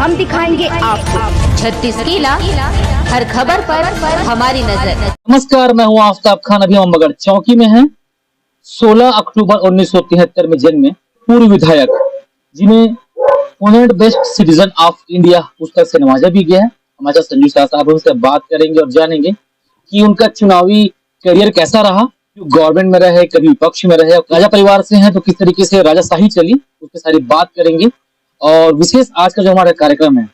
हम दिखाएंगे आपको 36 किला, हर खबर पर हमारी नजर। नमस्कार, मैं हूं आफ्ताब खान। अभी हम मगर चौकी में हैं। 16 अक्टूबर 1973 में जन्मे पूर्व विधायक, जिन्हें honoured best citizen of India पुस्तक से नवाजा भी गया है। हमारे साथ संजू शाह साहब, उनसे बात करेंगे और जानेंगे कि उनका चुनावी करियर कैसा रहा, गवर्नमेंट में रहे, कभी विपक्ष में रहे, राजा परिवार से हैं तो किस तरीके से राजाशाही चली, उसकी सारी बात करेंगे। और विशेष आज का जो हमारा कार्यक्रम है,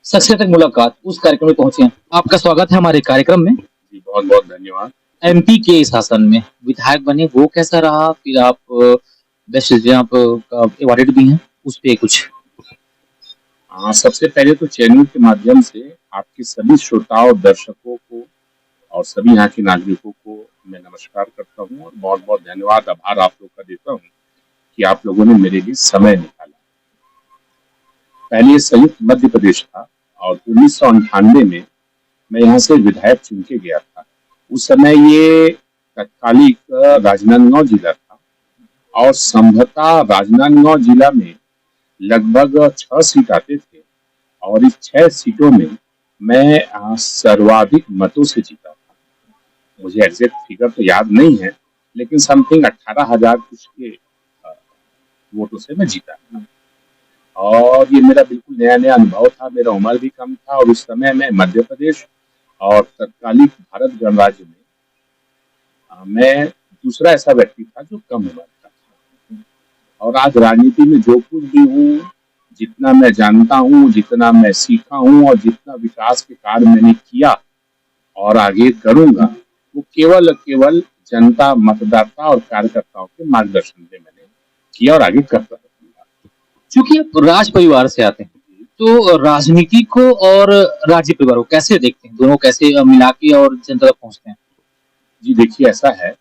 शख्सियत तक मुलाकात, उस कार्यक्रम में पहुंचे हैं। आपका स्वागत है हमारे कार्यक्रम में। जी, बहुत बहुत धन्यवाद। एमपी के शासन में विधायक बने, वो कैसा रहा? फिर आप बेस्ट आप अवार्ड भी हैं, उस पे कुछ। सबसे पहले तो चैनल के माध्यम से आपके सभी श्रोताओं, दर्शकों को और सभी यहाँ के नागरिकों को मैं नमस्कार करता हूँ और बहुत बहुत धन्यवाद, आभार आप लोग का देता हूँ कि आप लोगों ने मेरे लिए समय निकाला। पहले संयुक्त मध्य प्रदेश था और 1998 में मैं यहाँ से विधायक चुन के गया था। उस समय ये तत्कालिक राजनांदगांव जिला था और संभवतः राजनांदगांव जिला में लगभग 6 सीट आते थे और इस 6 सीटों में मैं सर्वाधिक मतों से जीता था। मुझे एग्जैक्ट फिगर तो याद नहीं है, लेकिन समथिंग 18,000 कुछ के वोटों से मैं जीता था। और ये मेरा बिल्कुल नया नया अनुभव था। मेरा उम्र भी कम था और उस समय मैं मध्य प्रदेश और तत्कालिक भारत गणराज्य में मैं दूसरा ऐसा व्यक्ति था जो कम उम्र का था। और आज राजनीति में जो कुछ भी हूँ, जितना मैं जानता हूँ, जितना मैं सीखा हूँ और जितना विकास के कार्य मैंने किया और आगे करूंगा, वो केवल केवल जनता, मतदाता और कार्यकर्ताओं के मार्गदर्शन से मैंने किया और आगे करता रहूंगा। चूंकि आप राज परिवार से आते हैं, तो राजनीति को और राज्य परिवार को कैसे देखते हैं? दोनों कैसे मिला के और जनता तक पहुंचते हैं? जी देखिए, ऐसा है,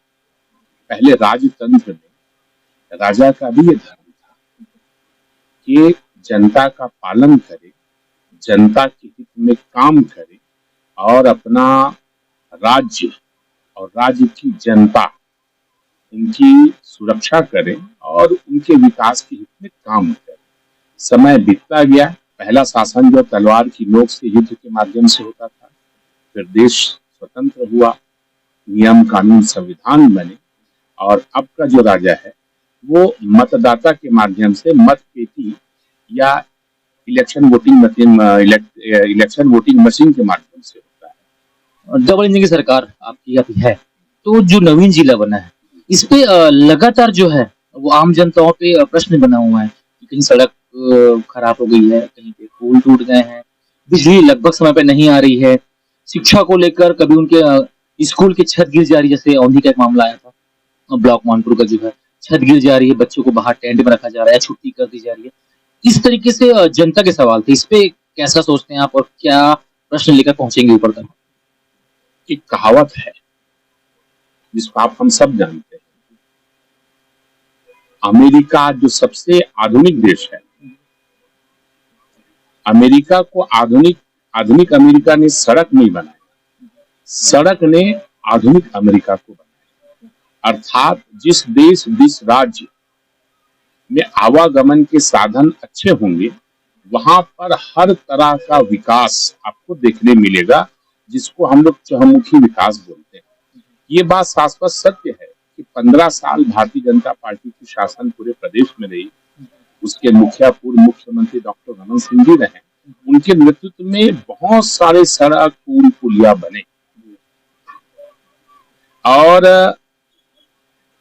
पहले राजतंत्र में राजा का भी ये धर्म था कि जनता का पालन करे, जनता के हित में काम करे और अपना राज्य और राज्य की जनता, उनकी सुरक्षा करे और उनके विकास के हित में काम करे। समय बीतता गया। पहला शासन जो तलवार की नोक से युद्ध के माध्यम से होता था, फिर देश स्वतंत्र हुआ, नियम कानून संविधान बने और अब का जो राजा है वो मतदाता के माध्यम से मत पेटी या इलेक्शन वोटिंग मशीन के माध्यम से होता है। डबल इंजन की सरकार आपकी अभी है, तो जो नवीन जिला बना है, इस पे लगातार जो है वो आम जनताओं पे प्रश्न बना हुआ है कि कहीं सड़क खराब हो गई है, कहीं पे पुल टूट गए हैं, बिजली लगभग समय पे नहीं आ रही है, शिक्षा को लेकर कभी उनके स्कूल की छत गिर जा रही है, जैसे औंधी का एक मामला आया था ब्लॉक मानपुर का, जो है छत गिर जा रही है, बच्चों को बाहर टेंट में रखा जा रहा है, छुट्टी कर दी जा रही है। इस तरीके से जनता के सवाल थे, इस पे कैसा सोचते हैं आप और क्या प्रश्न लेकर पहुंचेंगे ऊपर तक? एक कहावत है जिसको हम सब जानते हैं, अमेरिका जो सबसे आधुनिक देश है, अमेरिका को आधुनिक अमेरिका ने सड़क नहीं बनाया, सड़क ने आधुनिक अमेरिका को बनाया। अर्थात जिस देश, जिस राज्य में आवागमन के साधन अच्छे होंगे, वहां पर हर तरह का विकास आपको देखने मिलेगा, जिसको हम लोग चहुमुखी विकास बोलते हैं। ये बात शाश्वत सत्य है कि 15 साल भारतीय जनता पार्टी की शासन पूरे प्रदेश में रही। उसके पूर्व मुख्यमंत्री डॉक्टर रमन सिंह जी रहे। उनके नेतृत्व में बहुत सारे सड़क, पुल, पुलिया बने और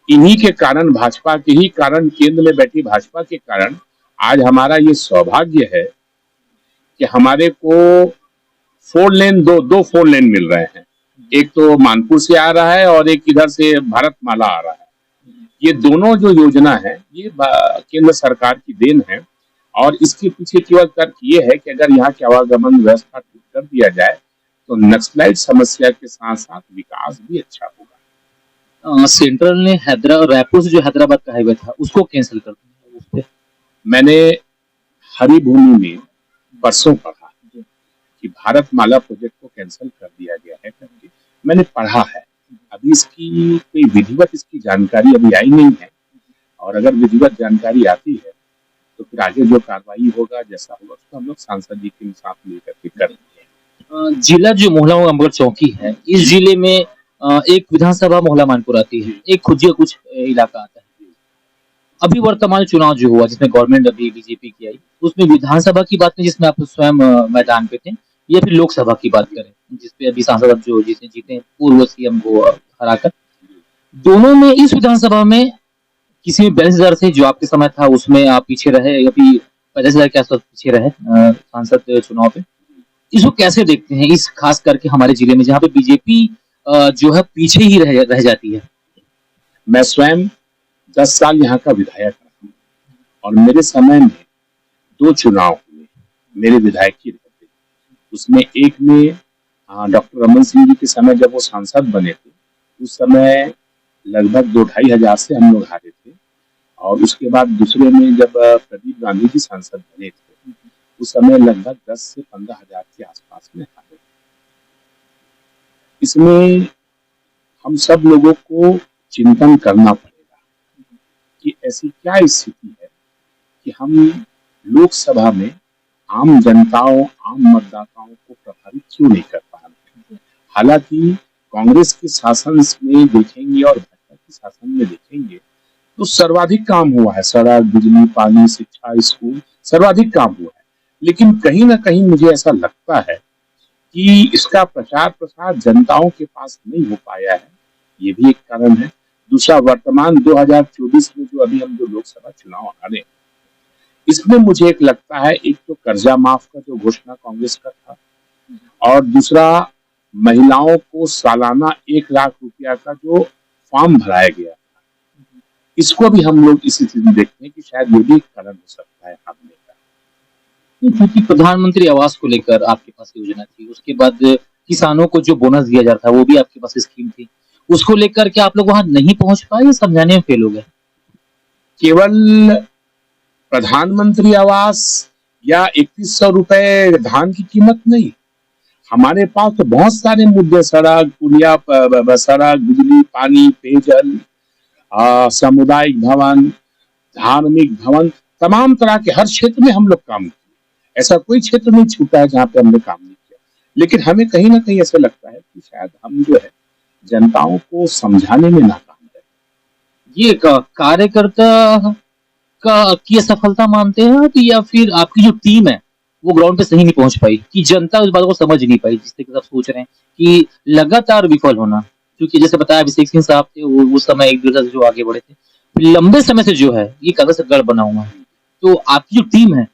इन्हीं के कारण, भाजपा के ही कारण, केंद्र में बैठी भाजपा के कारण आज हमारा ये सौभाग्य है कि हमारे को 2 फोर लेन मिल रहे हैं। एक तो मानपुर से आ रहा है और एक इधर से भारतमाला आ रहा है। ये दोनों जो योजना है ये केंद्र सरकार की देन है और इसके पीछे केवल तर्क ये है कि अगर यहाँ की आवागमन व्यवस्था ठीक कर दिया जाए तो नक्सलाइट समस्या के साथ साथ विकास भी अच्छा होगा। सेंट्रल ने रायपुर से जो हैदराबाद का हाईवे था उसको कैंसिल कर दिया। मैंने हरिभूमि में परसों पढ़ा कि भारतमाला प्रोजेक्ट को कैंसिल कर दिया गया है करके मैंने पढ़ा है। अभी इसकी कोई विधिवत इसकी जानकारी अभी आई नहीं है और अगर विधिवत जानकारी आती है तो तो फिर आगे जो कार्रवाई होगा जैसा होगा उसको हम लोग सांसद जी के साथ मिलकर के करेंगे। जिला जो मोहला अम्बगढ़ चौकी है, इस जिले में एक विधानसभा मोहला मानपुर आती है, एक खुज्जिया कुछ इलाका आता है। अभी वर्तमान चुनाव जो हुआ जिसमें गवर्नमेंट अभी बीजेपी की आई, उसमें विधानसभा की बात नहीं जिसमें आप स्वयं मैदान पे थे, या फिर लोकसभा की बात करें जिसपे अभी सांसद अब जो जीते पूर्व सीएम को हराकर, दोनों में इस विधानसभा में किसी में 42,000 से जो आपके समय था उसमें आप पीछे रहे, अभी 50,000 के आसपास पीछे रहे सांसद चुनाव पे। इसको कैसे देखते हैं, इस खास करके हमारे जिले में जहाँ पे बीजेपी जो है पीछे ही रह जाती है? मैं स्वयं 10 साल यहाँ का विधायक रहा और मेरे समय में 2 चुनाव हुए मेरे विधायक की रहते। उसमें एक में डॉक्टर रमन सिंह जी के समय जब वो सांसद बने थे, उस समय लगभग 2-2.5 हजार से हम लोग हारे थे, और उसके बाद दूसरे में जब प्रदीप गांधी जी सांसद बने थे, उस समय लगभग 10 से 15 हजार के आसपास में हारे। इसमें हम सब लोगों को चिंतन करना पड़ेगा कि ऐसी क्या स्थिति है कि हम लोकसभा में आम जनताओं, आम मतदाताओं को प्रभावित क्यों नहीं कर पा रहे। हालांकि कांग्रेस के शासन में देखेंगे और भाजपा के शासन में देखेंगे तो सर्वाधिक काम हुआ है, सड़क, बिजली, पानी, शिक्षा, स्कूल, सर्वाधिक काम हुआ है। लेकिन कहीं ना कहीं मुझे ऐसा लगता है कि इसका प्रचार प्रसार जनताओं के पास नहीं हो पाया है, ये भी एक कारण है। दूसरा, वर्तमान 2024 में जो अभी हम जो लोकसभा चुनाव हारे, इसमें मुझे एक लगता है, एक तो कर्जा माफ का जो घोषणा कांग्रेस का था, और दूसरा महिलाओं को सालाना 1 लाख रुपया का जो फॉर्म भराया गया, इसको भी हम लोग इसी चीज में देखते हैं कि शायद ये भी एक कारण हो सकता है हारने का। क्योंकि प्रधानमंत्री आवास को लेकर आपके पास योजना थी, उसके बाद किसानों को जो बोनस दिया जाता है वो भी आपके पास स्कीम थी, उसको लेकर क्या आप लोग वहां नहीं पहुंच पाए या समझाने में फेल हो गए? केवल प्रधानमंत्री आवास या 2100 रुपए धान की कीमत नहीं, हमारे पास तो बहुत सारे मुद्दे, सड़क, पुलिया, सड़क, बिजली, पानी, पेयजल, सामुदायिक भवन, धार्मिक भवन, तमाम तरह के हर क्षेत्र में हम लोग काम किए। ऐसा कोई क्षेत्र नहीं छूटा है जहाँ पे हमने काम नहीं किया। लेकिन हमें कहीं ना कहीं ऐसा लगता है कि शायद हम जो है जनताओं को समझाने में नाकाम है। ये कार्यकर्ता का की असफलता मानते हैं आप, या फिर आपकी जो टीम है वो ग्राउंड पे सही नहीं पहुंच पाई, कि जनता उस बात को समझ नहीं पाई जिस तरीके से आप सोच रहे हैं कि लगातार विफल होना? क्योंकि जैसे बताया अभिषेक सिंह साहब थे, वो उस समय एक दूसरे से जो आगे बढ़े थे, लंबे समय से जो है ये कागज से गढ़ बना हुआ है। तो आपकी जो टीम है,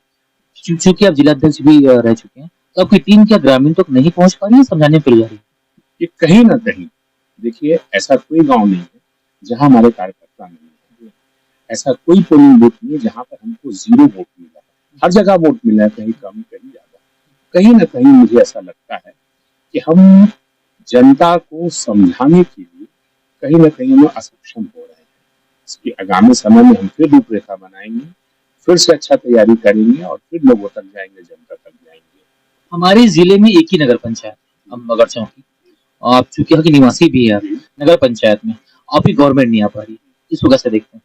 चूंकि आप जिलाध्यक्ष भी रह चुके हैं, तो आपकी टीम क्या ग्रामीण तक नहीं पहुंच पा रही है, समझाने में फेल जा रही है? कि कहीं ना कहीं देखिए, ऐसा कोई गांव नहीं है जहां हमारे कार्यकर्ता नहीं है, ऐसा कोई पोलिंग बूथ नहीं है जहां पर हमको 0 वोट मिला है। हर जगह वोट मिला है, कहीं कम कहीं ज्यादा। कहीं ना कहीं मुझे ऐसा लगता है कि हम जनता को समझाने के लिए कहीं ना कहीं हम असक्षम हो रहे हैं। इसके आगामी समय में हम फिर रूपरेखा बनाएंगे, फिर से अच्छा तैयारी करेंगे और फिर लोगों तक जाएंगे, जनता तक जाएंगे। हमारे जिले में एक ही नगर पंचायत अम्बगढ़ चौकी, आप चूंकि यहाँ के निवासी भी है, नगर पंचायत में आपकी गवर्नमेंट नहीं आ पा रही, इसको कैसे देखते हैं?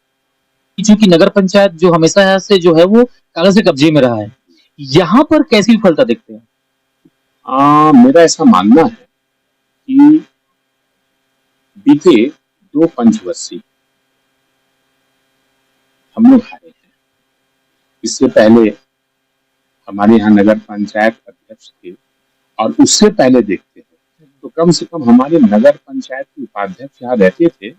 चूंकि नगर पंचायत जो हमेशा से जो है वो कागज के कब्जे में रहा है, यहाँ पर कैसी विफलता देखते हैं? मेरा ऐसा मानना है कि बीते 2 पंचवर्षीय हम लोग हारे हैं। इससे पहले हमारे यहाँ नगर पंचायत अध्यक्ष थे, और उससे पहले देखते हैं तो कम से कम हमारे नगर पंचायत के उपाध्यक्ष यहाँ रहते थे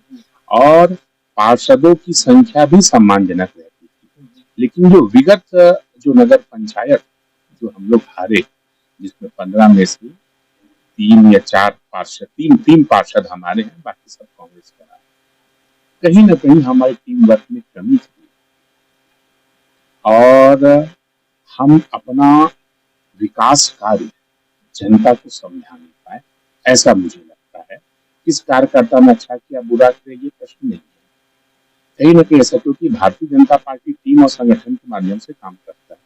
और पार्षदों की संख्या भी सम्मानजनक रहती थी। लेकिन जो विगत जो नगर पंचायत जो हम लोग हारे, जिसमें 15 में से 3 या 4 पार्षद, तीन पार्षद हमारे हैं, बाकी सब कांग्रेस का है। कहीं ना कहीं हमारी टीम वर्क में कमी थी और हम अपना विकास कार्य जनता को समझा नहीं पाए, ऐसा मुझे लगता है। किस कार्यकर्ता ने अच्छा किया बुरा किया ये प्रश्न नहीं है, कहीं ना कहीं ऐसा, क्योंकि भारतीय जनता पार्टी टीम और संगठन के माध्यम से काम करता है।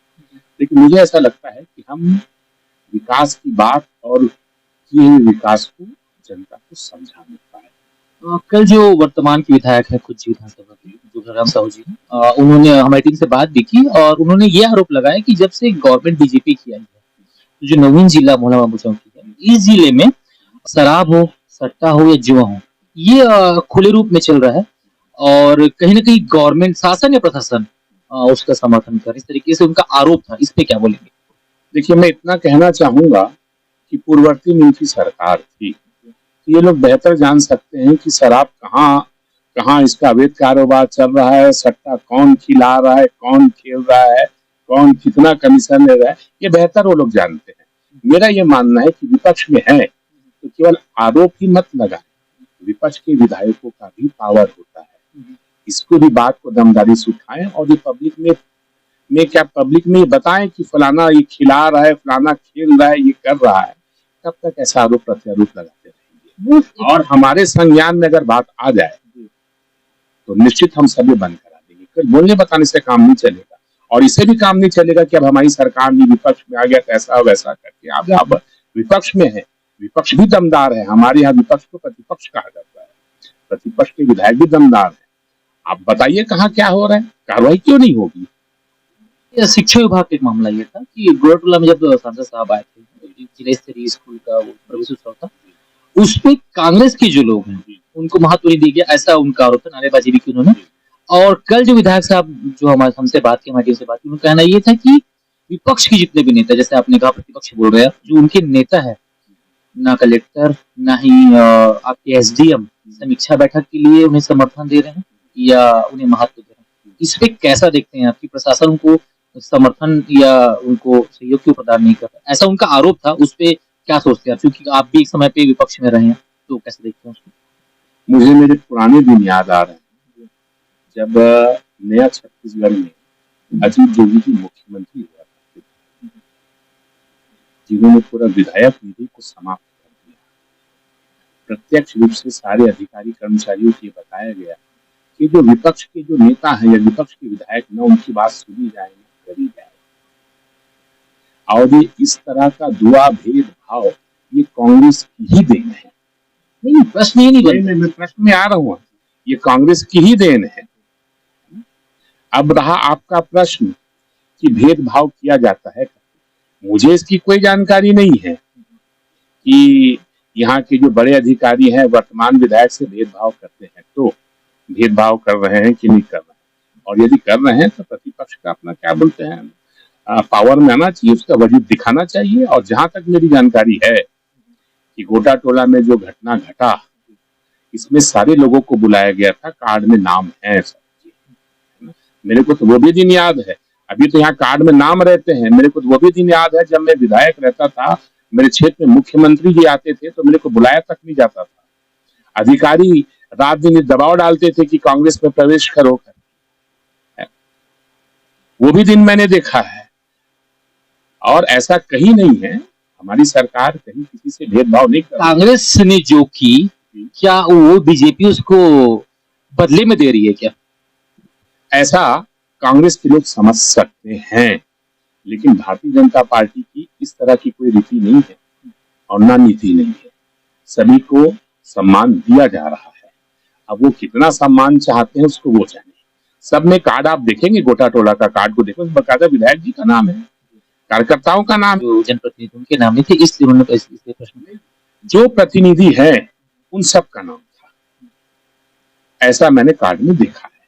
लेकिन मुझे ऐसा लगता है कि हम विकास की बात और किए हुए विकास को जनता को समझा नहीं पाए। कल जो वर्तमान के विधायक है खुद विधानसभा के, जो तुलसीराम साहू जी ने। उन्होंने हमारी टीम से बात भी की और उन्होंने ये आरोप लगाया कि जब से गवर्नमेंट बीजेपी की आई है, तो जो नवीन जिला मोहला बाबू चौकी है, इस जिले में शराब हो, सट्टा हो या जुआ हो, ये खुले रूप में चल रहा है और कहीं ना कहीं गवर्नमेंट शासन या प्रशासन उसका समर्थन कर, इस तरीके से उनका आरोप था। इस पे क्या बोलेंगे? देखिए, मैं इतना कहना चाहूंगा कि पूर्ववर्ती में इनकी सरकार थी, तो ये लोग बेहतर जान सकते हैं कि शराब कहाँ कहाँ इसका अवैध कारोबार चल रहा है, सट्टा कौन खिला रहा है, कौन खेल रहा है, कौन कितना कमीशन ले रहा है, ये बेहतर वो लोग जानते हैं। मेरा ये मानना है कि विपक्ष में है तो केवल आरोप ही मत लगाए, विपक्ष के विधायकों का भी पावर होता है, इसको भी बात को दमदारी से उठाएं और ये पब्लिक में क्या पब्लिक में बताएं कि फलाना ये खिला रहा है, फलाना खेल रहा है, ये कर रहा है। कब तक ऐसा आरोप प्रत्यारोप लगाते रहेंगे? और हमारे संज्ञान में अगर बात आ जाए तो निश्चित हम सभी बंद करा देंगे। फिर बोलने बताने से काम नहीं चलेगा और इससे भी काम नहीं चलेगा कि अब हमारी सरकार भी विपक्ष में आ गया तो ऐसा वैसा करके। आप विपक्ष में है, विपक्ष भी दमदार है, हमारे यहाँ विपक्ष को प्रतिपक्ष कहा जाता है, प्रतिपक्ष के विधायक भी दमदार है। आप बताइए कहाँ क्या हो रहा है, कार्रवाई क्यों नहीं होगी? शिक्षा विभाग का एक मामला ये था कि गोरटोला में जब सांसद साहब आए थे, जिला स्तरीय स्कूल का वो प्रवेश उत्सव था, उस पे कांग्रेस के जो लोग हैं उनको महत्व नहीं दिया गया, ऐसा उनका आरोप था, नारेबाजी भी की उन्होंने। और कल जो विधायक साहब जो हमारे हमसे बात की, हमारी टीम से बात की, उनका कहना ये था कि विपक्ष के जितने भी नेता, जैसे आपने कहा प्रतिपक्ष बोल रहे हैं, जो उनके नेता है, ना कलेक्टर ना ही आपके एसडीएम समीक्षा बैठक के लिए उन्हें समर्थन दे रहे हैं या उन्हें महत्व दे रहे हैं। इस पे कैसा देखते हैं आपकी प्रशासन उनको समर्थन या उनको सहयोग क्यों प्रदान नहीं करता? ऐसा उनका आरोप था, उस पे क्या सोचते हैं आप? क्योंकि आप भी एक समय पे विपक्ष में रहे हैं, तो कैसे देखते हैं उसको? मुझे मेरे पुराने दिन याद आ रहे हैं जब नया छत्तीसगढ़ में अजीत जोगी जी मुख्यमंत्री हुआ था, जिन्होंने पूरा विधायक निधि को समाप्त कर दिया। प्रत्यक्ष रूप से सारे अधिकारी कर्मचारियों को बताया गया कि जो विपक्ष के जो नेता हैं या विपक्ष के विधायक न उनकी बात सुनी जाए न करी जाए। और ये इस तरह का दुआ भेदभाव ये कांग्रेस की ही देन है। नहीं, प्रश्न ये नहीं बनता। मैं प्रश्न में आ रहा हूँ, ये कांग्रेस की ही देन है। अब रहा आपका प्रश्न कि भेदभाव किया जाता है, मुझे इसकी कोई जानकारी नहीं है कि यहाँ के जो बड़े अधिकारी हैं वर्तमान विधायक से भेदभाव करते हैं, तो भेदभाव कर रहे हैं कि नहीं कर रहे हैं। और यदि कर रहे हैं तो प्रतिपक्ष का अपना क्या बोलते हैं पावर में आना चाहिए, उसका वजूद दिखाना चाहिए। और जहां तक मेरी जानकारी है कि गोटा टोला में जो घटना घटा, इसमें सारे लोगों को बुलाया गया था, कार्ड में नाम है सब। मेरे को तो वो भी दिन याद है, अभी तो यहाँ कार्ड में नाम रहते हैं, मेरे को तो वो भी दिन याद है जब मैं विधायक रहता था, मेरे क्षेत्र में मुख्यमंत्री जी आते थे तो मेरे को बुलाया तक नहीं जाता था। अधिकारी रात दिन दबाव डालते थे कि कांग्रेस में प्रवेश करो, वो भी दिन मैंने देखा है। और ऐसा कहीं नहीं है, हमारी सरकार कहीं किसी से भेदभाव नहीं कर। कांग्रेस ने जो की, क्या वो बीजेपी उसको बदले में दे रही है क्या? ऐसा कांग्रेस के लोग समझ सकते हैं, लेकिन भारतीय जनता पार्टी की इस तरह की कोई रीति नहीं है और ना नीति नहीं है। सभी को सम्मान दिया जा रहा है। अब वो कितना सम्मान चाहते हैं उसको वो जाने। सब में कार्ड आप देखेंगे, गोटा टोला का कार्ड को देखो, बकायदा विधायक जी का नाम है, कार्यकर्ताओं का नाम, जो जनप्रतिनिधि उनके नाम नहीं थे, इसलिए उन्होंने इसलिए प्रश्न, जो प्रतिनिधि है उन सब का नाम था, ऐसा मैंने कार्ड में देखा है।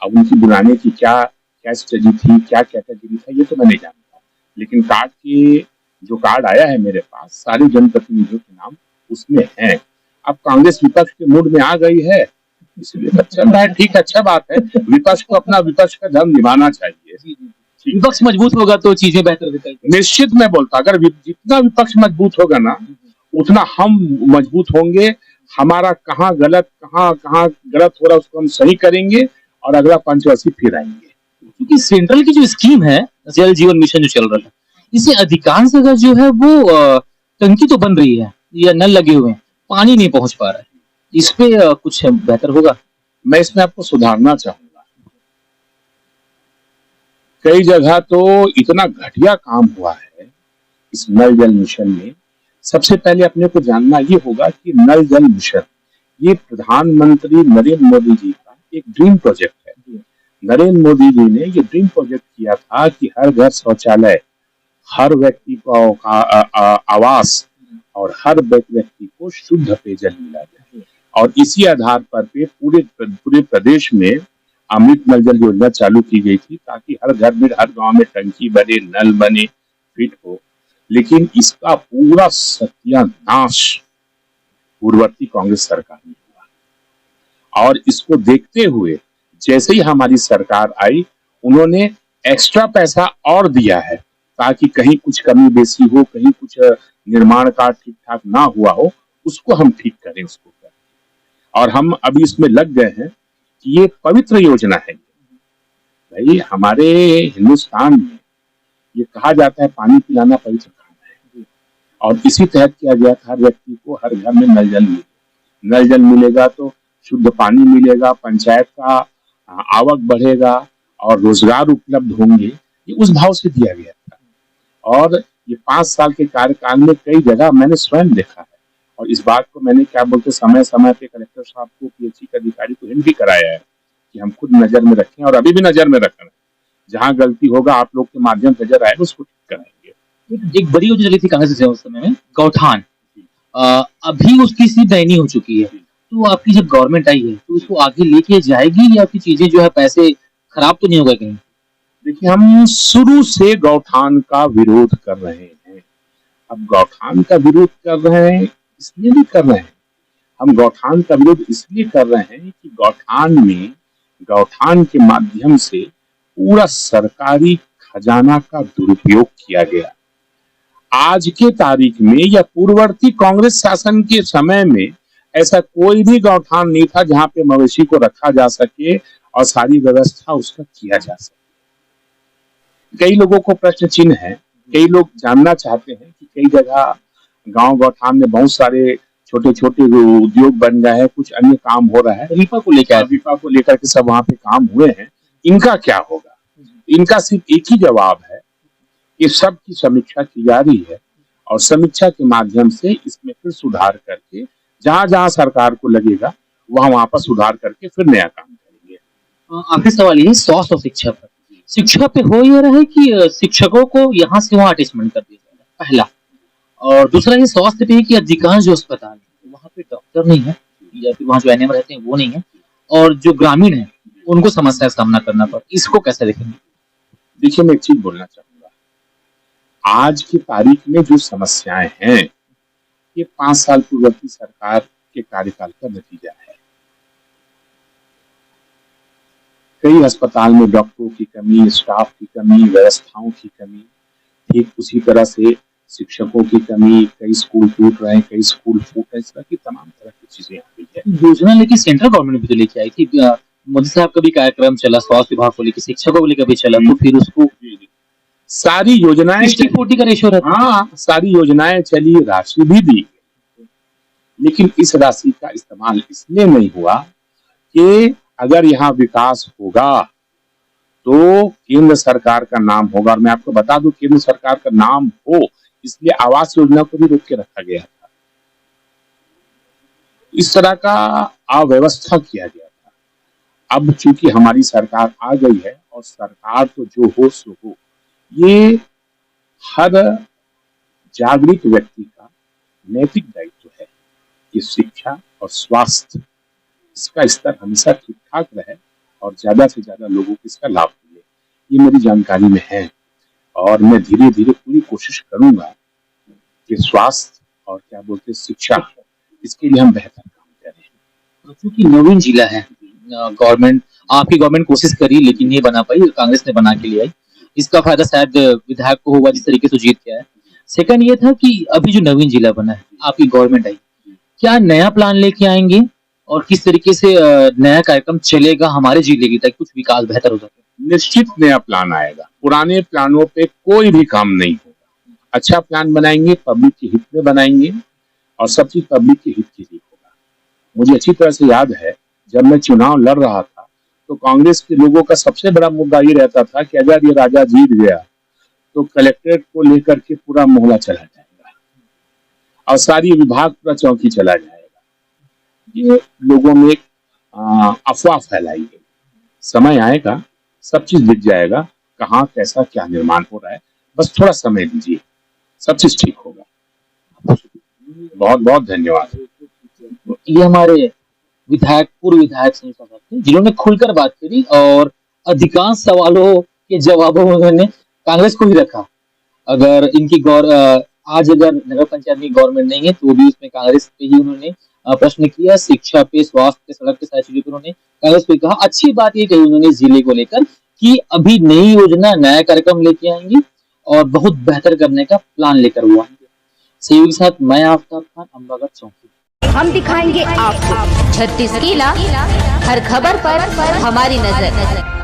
अब उनकी बुलाने की क्या स्ट्रेटजी थी, क्या कैटेगरी था, ये तो मैं नहीं जानता, लेकिन कार्ड के जो कार्ड आया है मेरे पास, सारे जनप्रतिनिधियों के नाम उसमें हैं। अब कांग्रेस विपक्ष के मूड में आ गई है, इसलिए अच्छा है, ठीक, अच्छा बात है। विपक्ष को अपना विपक्ष का धर्म निभाना चाहिए। विपक्ष मजबूत होगा तो चीजें बेहतर दिखाई। निश्चित मैं बोलता, अगर जितना विपक्ष मजबूत होगा ना, उतना हम मजबूत होंगे। हमारा कहाँ गलत हो रहा है उसको हम सही करेंगे और अगला पंचवर्षीय फिर आएंगे। क्योंकि सेंट्रल की जो स्कीम है जल जीवन मिशन जो चल रहा था, इससे अधिकांश जगह जो है वो टंकी तो बन रही है या नल लगे हुए हैं, पानी नहीं पहुंच पा रहा है। इस पे कुछ बेहतर होगा? मैं इसमें आपको सुधारना चाहूंगा। कई जगह तो इतना घटिया काम हुआ है इस नल जल मिशन में। सबसे पहले अपने को जानना ये होगा कि नल जल मिशन ये प्रधानमंत्री नरेंद्र मोदी जी का एक ड्रीम प्रोजेक्ट है। नरेंद्र मोदी जी ने ये ड्रीम प्रोजेक्ट किया था कि हर घर शौचालय, हर व्यक्ति को आवास और हर व्यक्ति को शुद्ध पेयजल मिला जाए। और इसी आधार पर पूरे प्रदेश में अमृत नल जल योजना चालू की गई थी, ताकि हर घर में, हर गांव में टंकी बने, नल बने, फिट हो। लेकिन इसका पूरा सत्यानाश पूर्ववर्ती कांग्रेस सरकार ने किया। और इसको देखते हुए जैसे ही हमारी सरकार आई, उन्होंने एक्स्ट्रा पैसा और दिया है, ताकि कहीं कुछ कमी बेसी हो, कहीं कुछ निर्माण कार्य ठीक ठाक ना हुआ हो, उसको हम ठीक करें, उसको करें। और हम अभी इसमें लग गए हैं कि ये पवित्र योजना है। भाई, हमारे हिंदुस्तान में ये कहा जाता है पानी पिलाना पवित्र काम है, और इसी तहत किया गया था, हर व्यक्ति को हर घर में नल जल मिले। नल जल मिलेगा तो शुद्ध पानी मिलेगा, पंचायत का आवक बढ़ेगा और रोजगार उपलब्ध होंगे। ये उस भाव से दिया गया था। और ये 5 साल के कार्यकाल में कई जगह मैंने स्वयं देखा है, और इस बात को मैंने समय समय पे कलेक्टर साहब को, पीएचई के अधिकारी को हिंट भी कराया है कि हम खुद नजर में रखें, और अभी भी नजर में रख रहे हैं। जहां गलती होगा आप लोग के माध्यम से नजर आएगा, उसको ठीक कराएंगे। एक बड़ी योजना चली थी कांग्रेस से उस समय में, गौठान। अभी उसकी स्थिति दयनीय हो चुकी है। तो आपकी जब गवर्नमेंट आई है तो उसको आगे लेके जाएगी, या आपकी चीजें जो है, पैसे खराब तो नहीं होगा कहीं? देखिए, हम शुरू से गौठान का विरोध कर रहे हैं। अब गौठान का विरोध कर रहे हैं इसलिए नहीं कर रहे हैं, हम गौठान का विरोध इसलिए कर रहे हैं कि गौठान के माध्यम से पूरा सरकारी खजाना का दुरुपयोग किया गया। आज के तारीख में या पूर्ववर्ती कांग्रेस शासन के समय में ऐसा कोई भी गौठान नहीं था जहां पे मवेशी को रखा जा सके और सारी व्यवस्था उसका किया जा सके। कई लोगों को प्रश्न चिन्ह है, कई लोग जानना चाहते हैं कि कई जगह गांव गौठान में बहुत सारे छोटे छोटे उद्योग बन गए हैं, कुछ अन्य काम हो रहा है, रीपा को लेकर के सब वहां पे काम हुए हैं, इनका क्या होगा? इनका सिर्फ एक ही जवाब है कि सब की समीक्षा की जा रही है, और समीक्षा के माध्यम से इसमें फिर सुधार करके जहां जहां सरकार को लगेगा वहां पर सुधार करके फिर नया काम करेंगे। आखिरी सवाल ये, स्वास्थ्य और शिक्षा पर। शिक्षा पे हो ये रहा है कि शिक्षकों को यहाँ से वहाँ अटैचमेंट कर दिया जाए, पहला। और दूसरा ये स्वास्थ्य पे है कि अधिकांश जो अस्पताल है वहाँ पे डॉक्टर नहीं है, या फिर वहाँ जो एनएम रहते हैं वो नहीं है, और जो ग्रामीण है उनको समस्या का सामना करना पड़ा। इसको कैसे देखेंगे? देखिए, मैं एक चीज बोलना चाहूंगा, आज की तारीख में जो समस्याएं हैं ये 5 साल पूर्ववर्ती सरकार के कार्यकाल का नतीजा है। कई अस्पताल में डॉक्टरों की कमी, स्टाफ की कमी, व्यवस्थाओं की कमी, ठीक उसी तरह से शिक्षकों की कमी, कई स्कूल टूट रहे हैं, कई स्कूल फूट रहे हैं, इस तरह की तमाम तरह की चीजें आ गई है। योजना लेके सेंट्रल गवर्नमेंट भी तो लेके आई थी, मोदी साहब का भी कार्यक्रम चला, स्वास्थ्य विभाग को लेकर, शिक्षकों को लेकर भी चला, तो फिर उसको सारी योजनाएं 60-40 का रेशो रहता। हाँ, सारी योजनाएं चली, राशि भी दी, लेकिन इस राशि का इस्तेमाल इसलिए नहीं हुआ कि अगर यहाँ विकास होगा तो केंद्र सरकार का नाम होगा। और मैं आपको बता दूं, केंद्र सरकार का नाम हो इसलिए आवास योजना को भी रोक के रखा गया था। इस तरह का अव्यवस्था किया गया था। अब चूंकि हमारी सरकार आ गई है, और सरकार तो जो हो सो हो, ये हर जागृत व्यक्ति का नैतिक दायित्व है कि शिक्षा और स्वास्थ्य इसका स्तर हमेशा ठीक ठाक रहे और ज्यादा से ज्यादा लोगों को इसका लाभ मिले। ये मेरी जानकारी में है, और मैं धीरे धीरे पूरी कोशिश करूंगा कि स्वास्थ्य और क्या बोलते शिक्षा, इसके लिए हम बेहतर काम करें। क्योंकि नवीन जिला है, गवर्नमेंट, आपकी गवर्नमेंट कोशिश करी लेकिन नहीं बना पाई, कांग्रेस ने बना के लिया है। इसका फायदा शायद विधायक को होगा जिस तरीके से जीत गया है। सेकंड ये था कि अभी जो नवीन जिला बना है, आपकी गवर्नमेंट आई, क्या नया प्लान लेके आएंगे और किस तरीके से नया कार्यक्रम चलेगा हमारे जिले की, ताकि कुछ विकास बेहतर हो सके? निश्चित नया प्लान आएगा, पुराने प्लानों पे कोई भी काम नहीं होगा। अच्छा प्लान बनाएंगे, पब्लिक के हित में बनाएंगे, और सब चीज पब्लिक के हित के लिए होगा। मुझे अच्छी तरह से याद है, जब मैं चुनाव लड़ रहा था तो कांग्रेस के लोगों का सबसे बड़ा मुद्दा ये रहता था कि अगर ये राजा जीत गया तो कलेक्ट्रेट को लेकर के पूरा मोहल्ला चला जाएगा और सारी विभाग पूरा चौकी चला जाएगा। ये लोगों में एक अफवाह फैलाई गई। समय आएगा, सब चीज दिख जाएगा, कहाँ कैसा क्या निर्माण हो रहा है। बस थोड़ा समय दीजिए, सब चीज ठीक होगा। बहुत बहुत धन्यवाद। ये हमारे विधायक, पूर्व विधायक संयुक्त साहब थे, जिन्होंने खुलकर बात करी और अधिकांश सवालों के जवाबों में उन्होंने कांग्रेस को ही रखा। अगर इनकी आज अगर नगर पंचायत में गवर्नमेंट नहीं है तो भी उसमें कांग्रेस पे ही उन्होंने प्रश्न किया। शिक्षा पे, स्वास्थ्य पे, सड़क पे, सारी चीजों पे उन्होंने कांग्रेस पे कहा। अच्छी बात ये कही उन्होंने जिले को लेकर कि अभी नई योजना, नया कार्यक्रम लेके आएंगे और बहुत बेहतर करने का प्लान लेकर वो आएंगे। सहयोग के साथ मैं आफ्ताब खान, अम्बागढ़ चौकी। हम दिखाएंगे आपको 36 किला, हर खबर पर हमारी नजर।